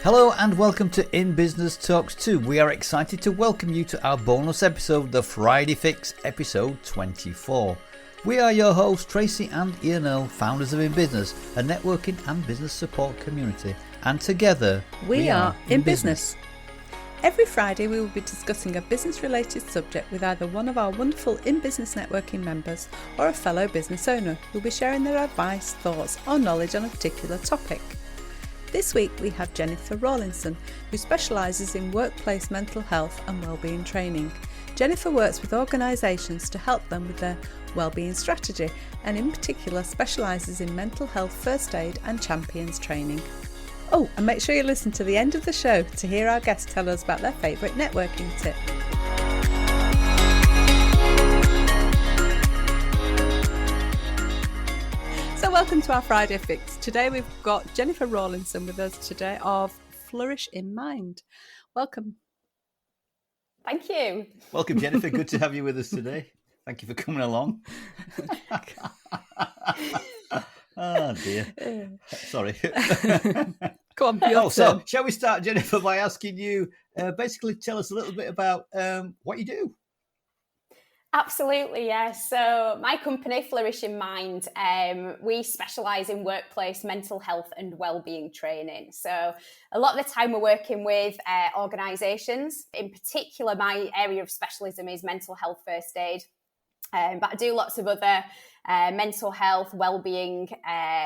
Hello and welcome to In Business Talks 2. We are excited to welcome you to our bonus episode, the Friday Fix, episode 24. We are your hosts, Tracy and Ian Earle, founders of In Business, a networking and business support community. And together, we are In Business. Every Friday we will be discussing a business-related subject with either one of our wonderful In Business networking members or a fellow business owner who will be sharing their advice, thoughts or knowledge on a particular topic. This week we have Jennifer Rawlinson, who specialises in workplace mental health and wellbeing training. Jennifer works with organisations to help them with their wellbeing strategy and in particular specialises in mental health first aid and champions training. Oh, and make sure you listen to the end of the show to hear our guests tell us about their favourite networking tip. So welcome to our Friday Fix. Today we've got Jennifer Rawlinson with us today of Flourish in Mind. Welcome. Thank you. Welcome, Jennifer. Good to have you with us today. Thank you for coming along. Oh dear. Sorry. Go on, your so shall we start, Jennifer, by asking you, basically tell us a little bit about what you do? Absolutely, yeah. So my company, Flourish in Mind, we specialise in workplace mental health and wellbeing training. So a lot of the time we're working with organisations. In particular, my area of specialism is mental health first aid. But I do lots of other mental health, wellbeing,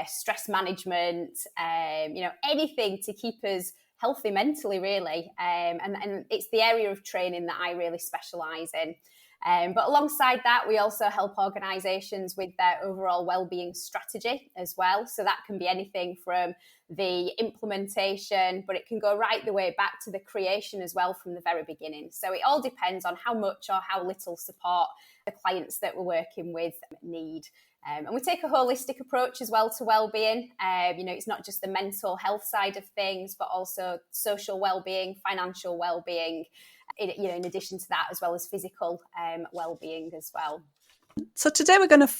stress management, anything to keep us healthy mentally, really. And it's the area of training that I really specialise in. But alongside that, we also help organisations with their overall wellbeing strategy as well. So that can be anything from the implementation, but it can go right the way back to the creation as well from the very beginning. So it all depends on how much or how little support the clients that we're working with need. And we take a holistic approach as well to wellbeing. It's not just the mental health side of things, but also social wellbeing, financial wellbeing, in addition to that, as well as physical well-being as well. So today we're going to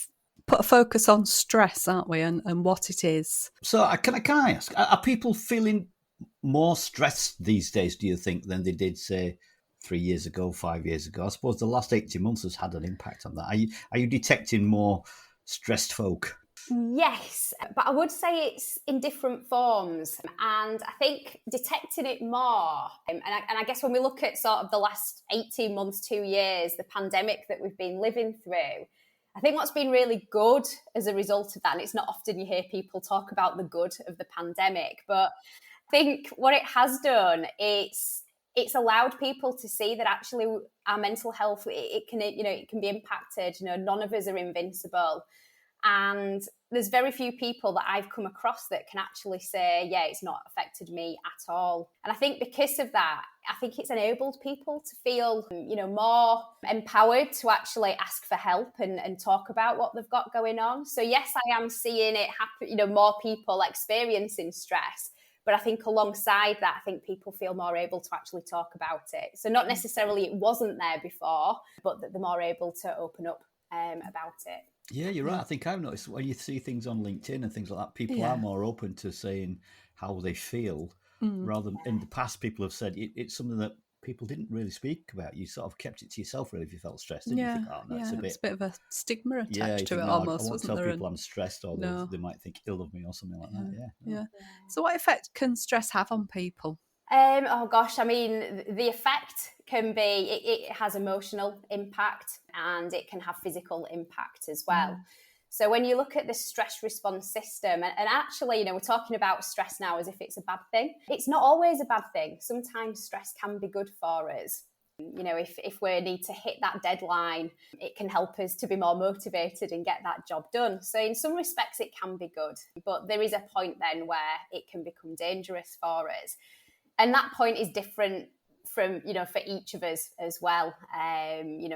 put a focus on stress, aren't we, and what it is. So can I ask, are people feeling more stressed these days, do you think, than they did, say, 3 years ago, 5 years ago? I suppose the last 18 months has had an impact on that. Are you detecting more stressed folk? Yes, but I would say it's in different forms, and I think detecting it more, and I guess when we look at sort of the last 18 months, 2 years, the pandemic that we've been living through, I think what's been really good as a result of that, and it's not often you hear people talk about the good of the pandemic, but I think what it has done, it's allowed people to see that actually our mental health, it can be impacted. None of us are invincible. And there's very few people that I've come across that can actually say, yeah, it's not affected me at all. And I think because of that, I think it's enabled people to feel, more empowered to actually ask for help and talk about what they've got going on. So yes, I am seeing it happen, more people experiencing stress. But I think alongside that, I think people feel more able to actually talk about it. So not necessarily it wasn't there before, but that they're more able to open up about it. Yeah, you're right. I think I've noticed when you see things on LinkedIn and things like that, people are more open to saying how they feel, rather than in the past, people have said it's something that people didn't really speak about. You sort of kept it to yourself, really, if you felt stressed. Didn't you think, it's a bit of a stigma attached to it, no, almost. I won't wasn't tell there? people I'm stressed, or they might think ill of me or something like that. Yeah. So what effect can stress have on people? The effect can be, it has emotional impact and it can have physical impact as well. So when you look at the stress response system, and actually, we're talking about stress now as if it's a bad thing. It's not always a bad thing. Sometimes stress can be good for us. If we need to hit that deadline, it can help us to be more motivated and get that job done. So in some respects, it can be good. But there is a point then where it can become dangerous for us. And that point is different from, for each of us as well.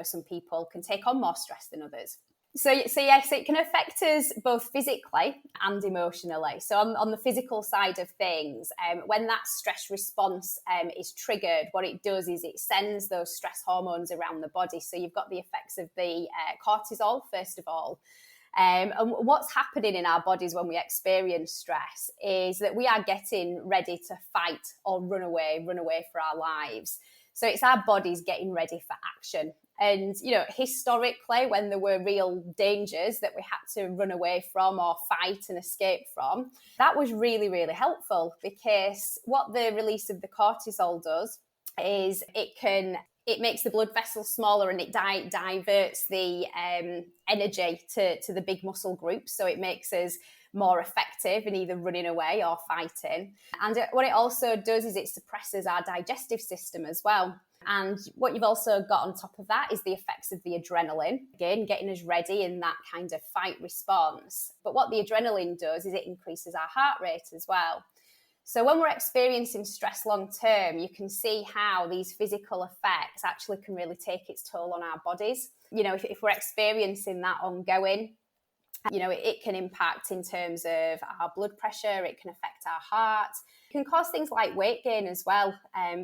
Some people can take on more stress than others. So yes, it can affect us both physically and emotionally. So on the physical side of things, when that stress response is triggered, what it does is it sends those stress hormones around the body. So you've got the effects of the cortisol, first of all. And what's happening in our bodies when we experience stress is that we are getting ready to fight or run away for our lives. So it's our bodies getting ready for action. And, historically, when there were real dangers that we had to run away from or fight and escape from, that was really, really helpful, because what the release of the cortisol does is it makes the blood vessels smaller, and it diverts the energy to the big muscle groups. So it makes us more effective in either running away or fighting. And what it also does is it suppresses our digestive system as well. And what you've also got on top of that is the effects of the adrenaline, again, getting us ready in that kind of fight response. But what the adrenaline does is it increases our heart rate as well. So when we're experiencing stress long term, you can see how these physical effects actually can really take its toll on our bodies. If we're experiencing that ongoing, it can impact in terms of our blood pressure, it can affect our heart. It can cause things like weight gain as well,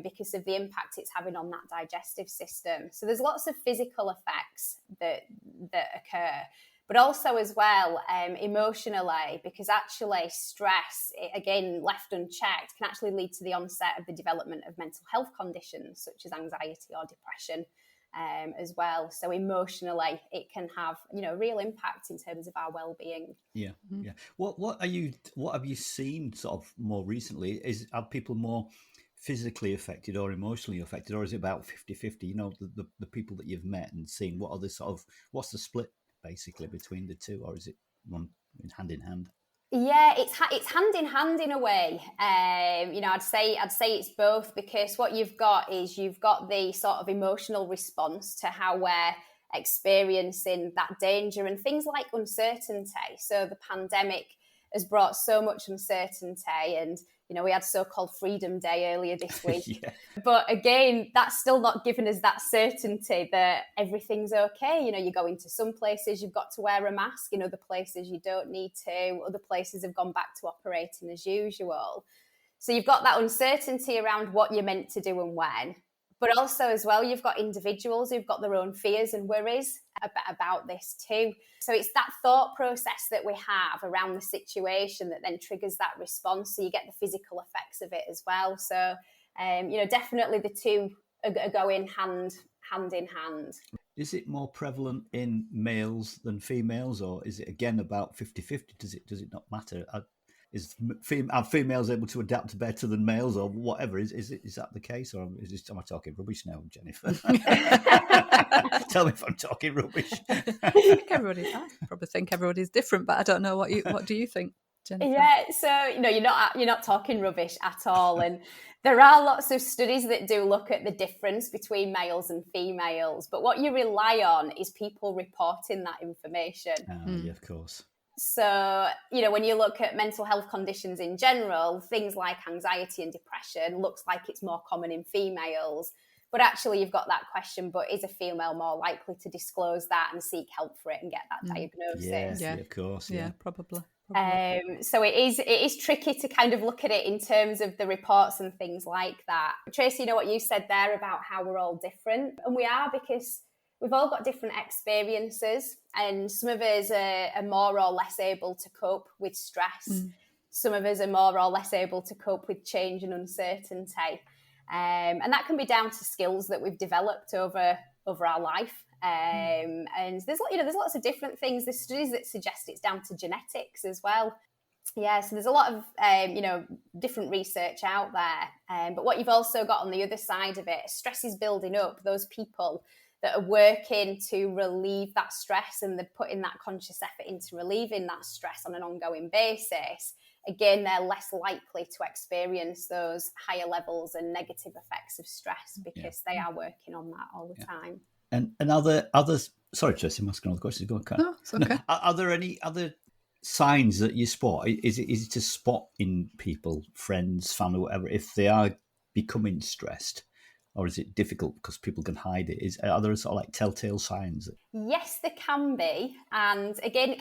because of the impact it's having on that digestive system. So there's lots of physical effects that occur. But also as well, emotionally, because actually stress, again, left unchecked, can actually lead to the onset of the development of mental health conditions such as anxiety or depression as well. So emotionally, it can have, real impact in terms of our well-being. Yeah, yeah. What have you seen sort of more recently? Are people more physically affected or emotionally affected, or is it about 50-50? The people that you've met and seen, what's the split basically between the two, or is it one hand in hand? Yeah, it's hand in hand in a way. I'd say it's both, because what you've got the sort of emotional response to how we're experiencing that danger and things like uncertainty. So the pandemic has brought so much uncertainty, and we had so-called Freedom Day earlier this week. Yeah. But again, that's still not giving us that certainty that everything's okay. You go into some places, you've got to wear a mask. In other places, you don't need to. Other places have gone back to operating as usual. So you've got that uncertainty around what you're meant to do and when. But also as well, you've got individuals who've got their own fears and worries about this too. So it's that thought process that we have around the situation that then triggers that response. So you get the physical effects of it as well. So, definitely the two are going hand in hand. Is it more prevalent in males than females, or is it again about 50-50? Does it not matter? Are females able to adapt better than males, or whatever? Is that the case, or am I talking rubbish now, Jennifer? Tell me if I'm talking rubbish. I probably think everybody's different, but I don't know what do you think, Jennifer? Yeah, so you're not talking rubbish at all, and there are lots of studies that do look at the difference between males and females, but what you rely on is people reporting that information. Yeah, of course. So, when you look at mental health conditions in general, things like anxiety and depression looks like it's more common in females. But actually, you've got that question, but is a female more likely to disclose that and seek help for it and get that diagnosis? Yeah, of course. Yeah, probably. So it is tricky to kind of look at it in terms of the reports and things like that. Tracy, what you said there about how we're all different, and we are, because we've all got different experiences, and some of us are more or less able to cope with stress. Some of us are more or less able to cope with change and uncertainty. And that can be down to skills that we've developed over our life. And there's lots of different things. There's studies that suggest it's down to genetics as well. Yeah, so there's a lot of, different research out there. But what you've also got on the other side of it, stress is building up. Those people that are working to relieve that stress, and they're putting that conscious effort into relieving that stress on an ongoing basis, again, they're less likely to experience those higher levels and negative effects of stress, because they are working on that all the time. And others. Sorry, Tracy, I'm asking all the questions. Go on, Karen. No, it's okay. Are there any other signs that you spot? Is it to spot in people, friends, family, whatever, if they are becoming stressed? Or is it difficult because people can hide it? Are there sort of like telltale signs? Yes, there can be. And again,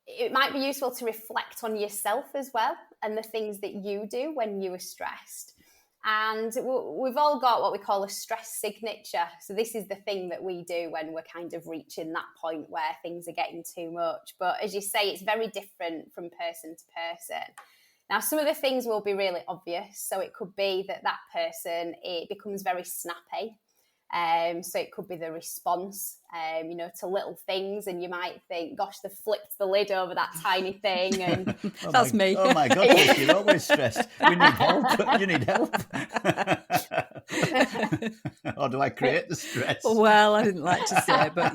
it might be useful to reflect on yourself as well, and the things that you do when you are stressed. And we've all got what we call a stress signature. So this is the thing that we do when we're kind of reaching that point where things are getting too much. But as you say, it's very different from person to person. Now, some of the things will be really obvious. So it could be that person, it becomes very snappy. So it could be the response, to little things, and you might think, gosh, they've flipped the lid over that tiny thing. And that's me. Oh my God, you're always stressed. We need help. You need help. Or do I create the stress? Well, I didn't like to say, but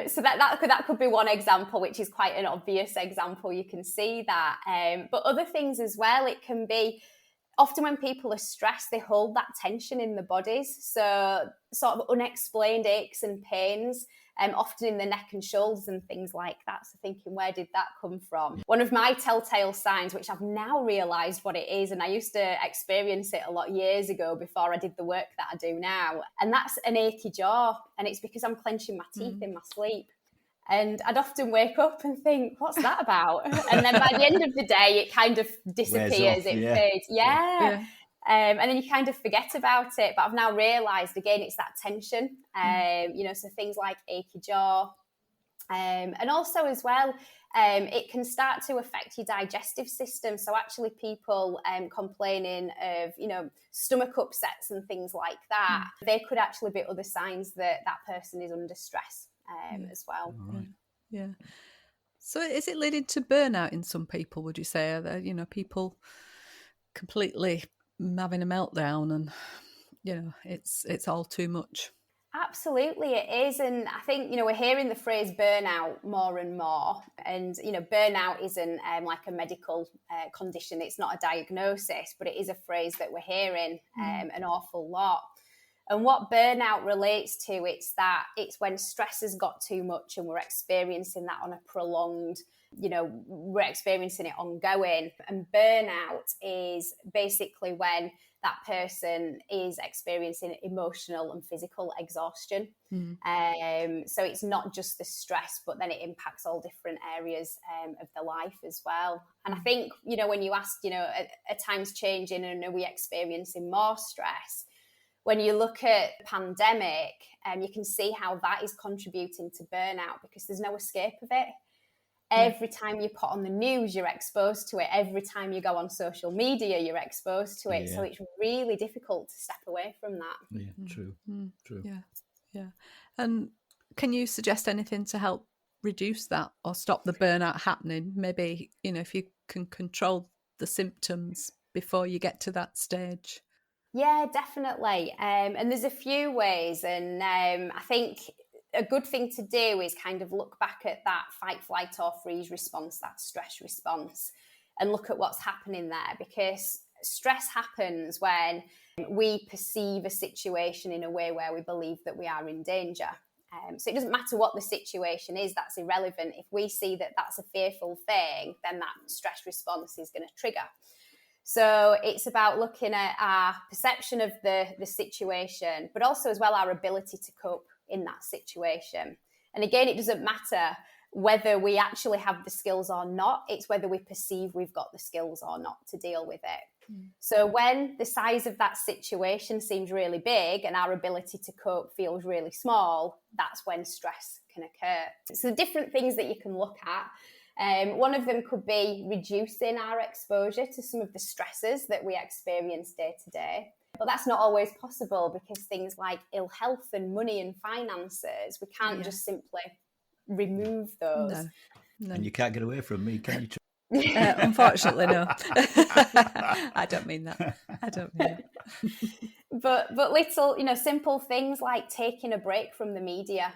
So that could be one example, which is quite an obvious example. You can see that. But other things as well, it can be often when people are stressed, they hold that tension in the bodies. So sort of unexplained aches and pains, often in the neck and shoulders and things like that. So thinking, where did that come from? One of my telltale signs, which I've now realised what it is, and I used to experience it a lot years ago before I did the work that I do now, and that's an achy jaw. And it's because I'm clenching my teeth in my sleep. And I'd often wake up and think, what's that about? And then by the end of the day, it kind of disappears. It fades. Yeah. And then you kind of forget about it. But I've now realised, again, it's that tension. So things like achy jaw. And also as well, it can start to affect your digestive system. So actually people complaining of, stomach upsets and things like that, they could actually be other signs that person is under stress. As well. Right. Yeah. So is it leading to burnout in some people, would you say? Are there, people completely having a meltdown and, it's all too much? Absolutely, it is. And I think, we're hearing the phrase burnout more and more. And, burnout isn't like a medical condition. It's not a diagnosis, but it is a phrase that we're hearing an awful lot. And what burnout relates to, it's when stress has got too much and we're experiencing that on a prolonged, we're experiencing it ongoing. And burnout is basically when that person is experiencing emotional and physical exhaustion. So it's not just the stress, but then it impacts all different areas of the life as well. And I think, when you ask, are times changing and are we experiencing more stress? When you look at the pandemic, you can see how that is contributing to burnout because there's no escape of it. Every time you put on the news, you're exposed to it. Every time you go on social media, you're exposed to it. So it's really difficult to step away from that. Yeah, true. True. Yeah. And can you suggest anything to help reduce that or stop the burnout happening? Maybe, if you can control the symptoms before you get to that stage. Yeah, definitely. And there's a few ways. And I think a good thing to do is kind of look back at that fight, flight or freeze response, that stress response, and look at what's happening there. Because stress happens when we perceive a situation in a way where we believe that we are in danger. So it doesn't matter what the situation is, that's irrelevant. If we see that that's a fearful thing, then that stress response is going to trigger. So it's about looking at our perception of the situation, but also as well our ability to cope in that situation. And again, it doesn't matter whether we actually have the skills or not, it's whether we perceive we've got the skills or not to deal with it. So when the size of that situation seems really big and our ability to cope feels really small, that's when stress can occur. So different things that you can look at. One of them could be reducing our exposure to some of the stresses that we experience day to day. But that's not always possible because things like ill health and money and finances, we can't just simply remove those. No. And you can't get away from me, can you? Unfortunately, no. I don't mean that. But little, simple things like taking a break from the media.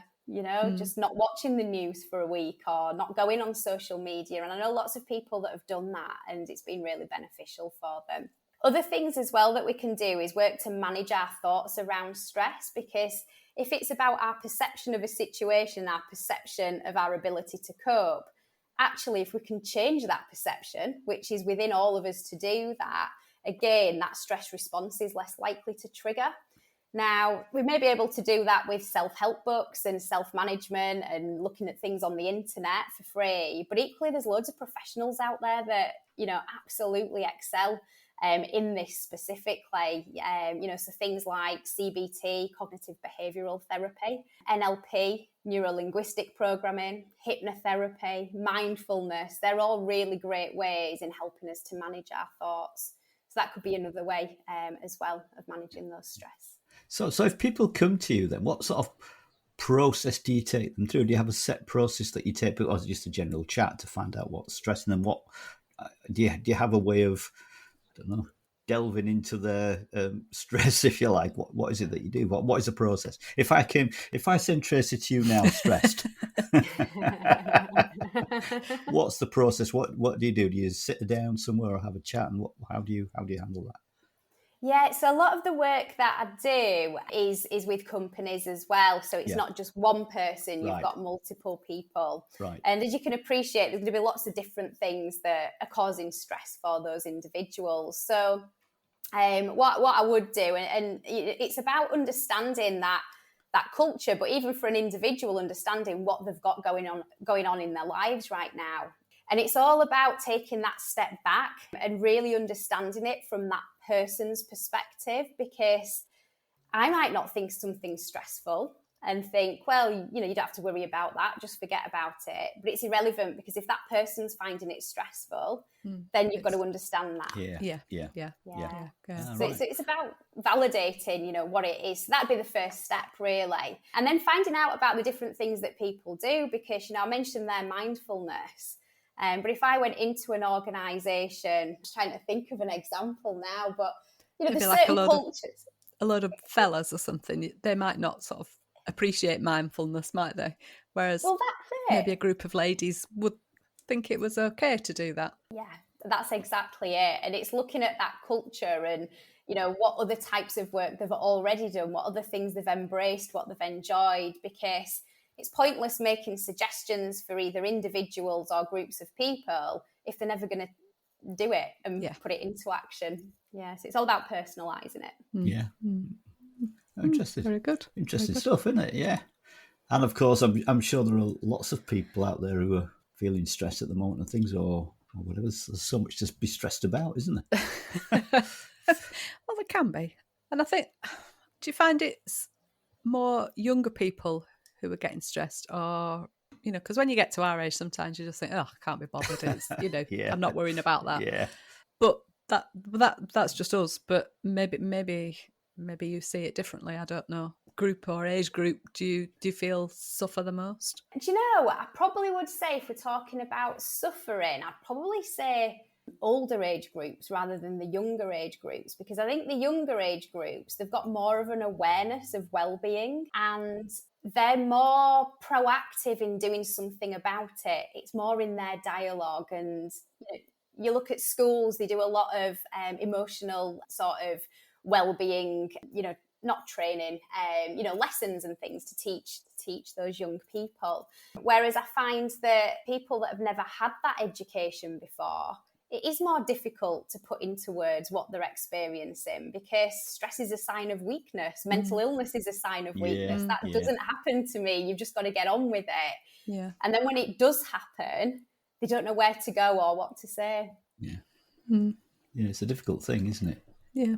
Just not watching the news for a week or not going on social media. And I know lots of people that have done that and it's been really beneficial for them. Other things as well that we can do is work to manage our thoughts around stress, because if it's about our perception of a situation, our perception of our ability to cope, actually, if we can change that perception, which is within all of us to do that, again, that stress response is less likely to trigger. Now, we may be able to do that with self-help books and self-management and looking at things on the internet for free. But equally, there's loads of professionals out there that, absolutely excel in this specifically. So things like CBT, cognitive behavioural therapy, NLP, neuro-linguistic programming, hypnotherapy, mindfulness. They're all really great ways in helping us to manage our thoughts. So that could be another way as well of managing those stress. So if people come to you, then what sort of process do you take them through? Do you have a set process that you take, or is it just a general chat to find out what's stressing them? What do you have a way of, I don't know, delving into the stress, if you like? What is it that you do? What is the process? If I send Tracy to you now stressed, what's the process? What do you do? Do you sit down somewhere or have a chat? And how do you handle that? Yeah, so a lot of the work that I do is with companies as well. So it's not just one person, you've got multiple people. Right. And as you can appreciate, there's going to be lots of different things that are causing stress for those individuals. So what I would do, and it's about understanding that culture, but even for an individual, understanding what they've got going on in their lives right now. And it's all about taking that step back and really understanding it from that person's perspective, because I might not think something's stressful and think, well, you don't have to worry about that, just forget about it. But it's irrelevant, because if that person's finding it stressful, then you've got to understand that. Yeah. So it's about validating, what it is. So that'd be the first step, really. And then finding out about the different things that people do, because, I mentioned their mindfulness. But if I went into an organisation, I'm trying to think of an example now, but there's certain cultures. A lot of fellas or something, they might not sort of appreciate mindfulness, might they? Whereas that's it. Maybe a group of ladies would think it was okay to do that. Yeah, that's exactly it. And it's looking at that culture and, what other types of work they've already done, what other things they've embraced, what they've enjoyed, because it's pointless making suggestions for either individuals or groups of people if they're never going to do it and put it into action. Yeah, so it's all about personalising it. Yeah. Interesting. Very good. Interesting stuff, isn't it? Yeah. And of course, I'm sure there are lots of people out there who are feeling stressed at the moment and things, or whatever. There's so much to be stressed about, isn't there? Well, there can be. And I think, do you find it's more younger people who are getting stressed, or because when you get to our age, sometimes you just think, I can't be bothered. It's I'm not worrying about that. Yeah. But that's just us. But maybe you see it differently. I don't know. Group or age group, do you feel suffer the most? Do you know? I probably would say, if we're talking about suffering, I'd probably say older age groups rather than the younger age groups, because I think the younger age groups, they've got more of an awareness of well-being and they're more proactive in doing something about it. It's more in their dialogue. And you look at schools, they do a lot of emotional sort of well-being, not training, lessons and things to teach those young people. Whereas I find that people that have never had that education before, it is more difficult to put into words what they're experiencing, because stress is a sign of weakness. Mental illness is a sign of weakness. That doesn't happen to me. You've just got to get on with it. Yeah. And then when it does happen, they don't know where to go or what to say. Yeah. Yeah, it's a difficult thing, isn't it? Yeah.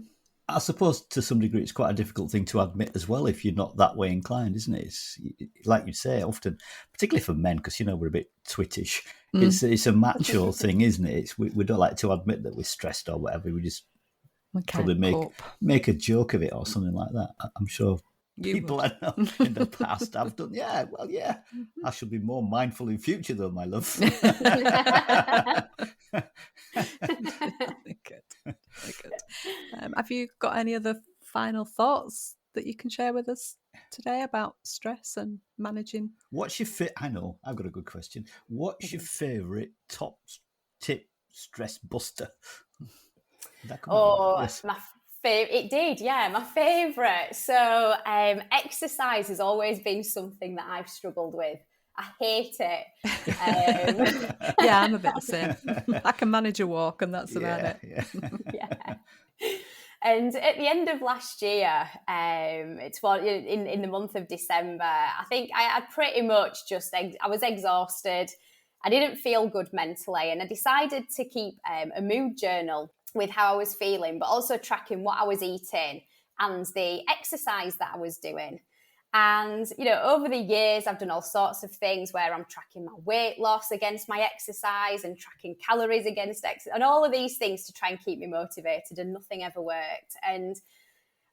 I suppose to some degree it's quite a difficult thing to admit as well if you're not that way inclined, isn't it? It's like you say, often, particularly for men, because we're a bit twittish. It's a macho thing, isn't it? We don't like to admit that we're stressed or whatever. We just probably make a joke of it or something like that. I'm sure people I know in the past have done. Yeah, well, yeah. I should be more mindful in future, though, my love. Good. Have you got any other final thoughts that you can share with us today about stress and managing? What's your I know, I've got a good question. What's your favourite top tip stress buster? My it did, yeah, my favourite. So exercise has always been something that I've struggled with. I hate it. Yeah, I'm a bit the same. I can manage a walk and that's about it. Yeah. And at the end of last year, it's in the month of December, I think I had pretty much I was exhausted. I didn't feel good mentally, and I decided to keep a mood journal with how I was feeling, but also tracking what I was eating and the exercise that I was doing. And, over the years, I've done all sorts of things where I'm tracking my weight loss against my exercise and tracking calories against exercise and all of these things to try and keep me motivated, and nothing ever worked. And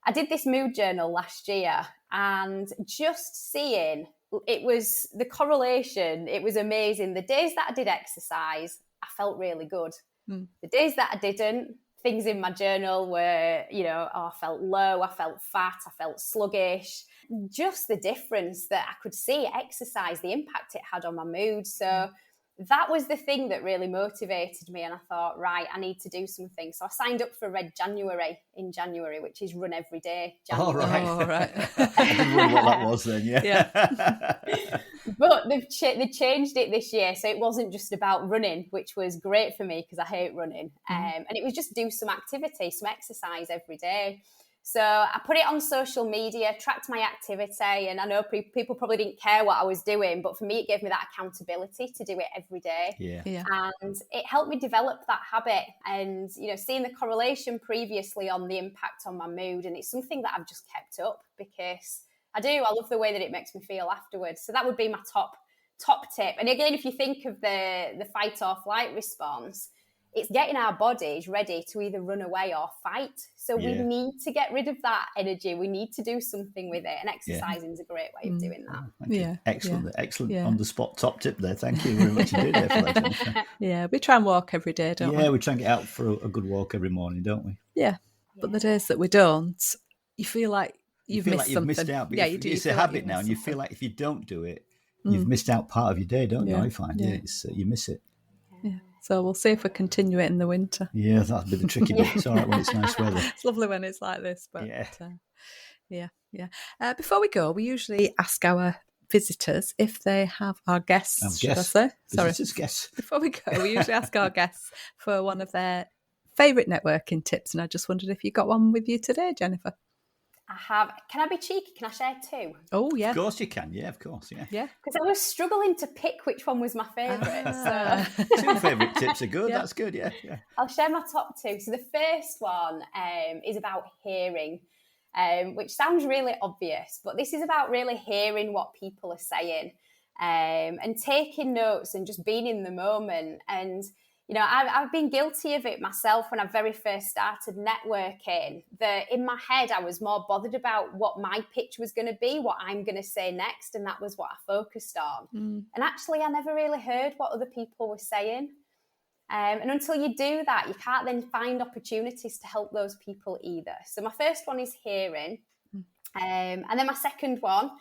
I did this mood journal last year, and just seeing it was the correlation, it was amazing. The days that I did exercise, I felt really good. The days that I didn't, things in my journal were, I felt low, I felt fat, I felt sluggish. Just the difference that I could see exercise, the impact it had on my mood. So that was the thing that really motivated me. And I thought, right, I need to do something. So I signed up for Red January in January, which is run every day. January. Oh, right. I didn't know what that was then, yeah. But they changed it this year. So it wasn't just about running, which was great for me because I hate running. And it was just do some activity, some exercise every day. So I put it on social media, tracked my activity, and I know people probably didn't care what I was doing, but for me, it gave me that accountability to do it every day. Yeah. And it helped me develop that habit and, seeing the correlation previously on the impact on my mood. And it's something that I've just kept up because I love the way that it makes me feel afterwards. So that would be my top tip. And again, if you think of the fight or flight response, it's getting our bodies ready to either run away or fight. So we need to get rid of that energy. We need to do something with it. And exercising is a great way of doing that. Excellent on the spot top tip there. Thank you very much indeed there for that, Jennifer. Yeah, we try and walk every day, don't we? Yeah, we try and get out for a good walk every morning, don't we? Yeah, but the days that we don't, you feel like you've missed something. Missed out. Yeah, you do. It's a habit now, and you feel like if you don't do it, you've missed out part of your day, don't you? I find you miss it. Yeah. So we'll see if we continue it in the winter. Yeah, that'll be the tricky bit. It's all right when it's nice weather. It's lovely when it's like this, but before we go, we usually ask our visitors if they have our guests. Should I say? Sorry, guests. Before we go, we usually ask our guests for one of their favourite networking tips, and I just wondered if you got one with you today, Jennifer. I have. Can I be cheeky? Can I share two? Oh, yeah. Of course you can. Yeah, of course. Yeah. Because I was struggling to pick which one was my favourite. So. Two favourite tips are good. That's good. Yeah. I'll share my top two. So the first one is about hearing, which sounds really obvious, but this is about really hearing what people are saying and taking notes and just being in the moment. And I've been guilty of it myself when I very first started networking, that in my head, I was more bothered about what my pitch was going to be, what I'm going to say next. And that was what I focused on. And actually, I never really heard what other people were saying. And until you do that, you can't then find opportunities to help those people either. So my first one is hearing. And then my second one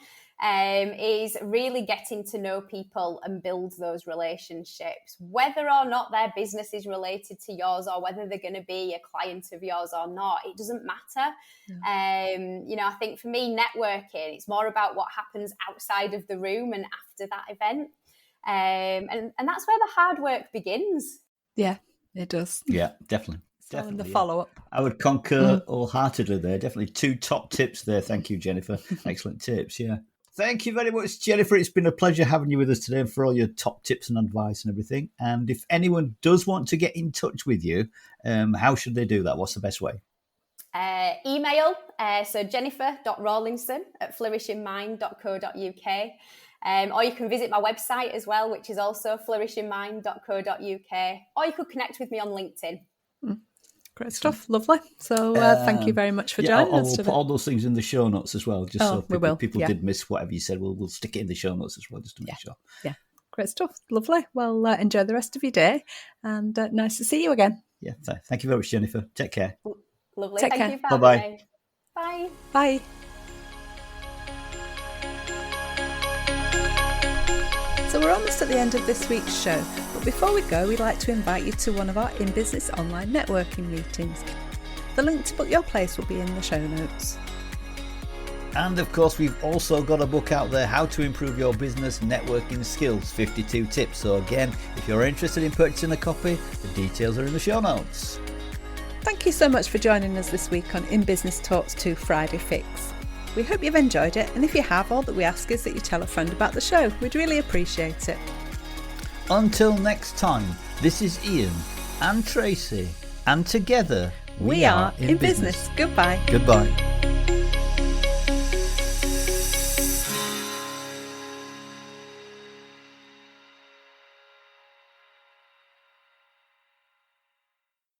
is really getting to know people and build those relationships, whether or not their business is related to yours or whether they're going to be a client of yours or not. It doesn't matter. I think for me, networking, it's more about what happens outside of the room and after that event. And that's where the hard work begins. Yeah, it does. Yeah, definitely. Definitely the follow-up. I would concur wholeheartedly there. Definitely two top tips there. Thank you, Jennifer. Excellent tips, yeah. Thank you very much, Jennifer. It's been a pleasure having you with us today and for all your top tips and advice and everything. And if anyone does want to get in touch with you, how should they do that? What's the best way? Email, so jennifer.rawlinson@flourishingmind.co.uk. Or you can visit my website as well, which is also flourishingmind.co.uk. Or you could connect with me on LinkedIn. Great stuff. Lovely. So thank you very much for joining us today. We'll put all those things in the show notes as well, just so people Yeah. did miss whatever you said. We'll stick it in the show notes as well, just to make sure. Yeah. Great stuff. Lovely. Well, enjoy the rest of your day and nice to see you again. Yeah. Thank you very much, Jennifer. Take care. Lovely. Take Thank care. you for Bye-bye. having me. Bye. Bye. So we're almost at the end of this week's show, but before we go, we'd like to invite you to one of our in-business online networking meetings. The link to book your place will be in the show notes. And of course, we've also got a book out there, How to Improve Your Business Networking Skills, 52 Tips. So again, if you're interested in purchasing a copy, the details are in the show notes. Thank you so much for joining us this week on In Business Talks 2 Friday Fix. We hope you've enjoyed it, and if you have, all that we ask is that you tell a friend about the show. We'd really appreciate it. Until next time, this is Ian and Tracy, and together we are In Business. Goodbye. Goodbye.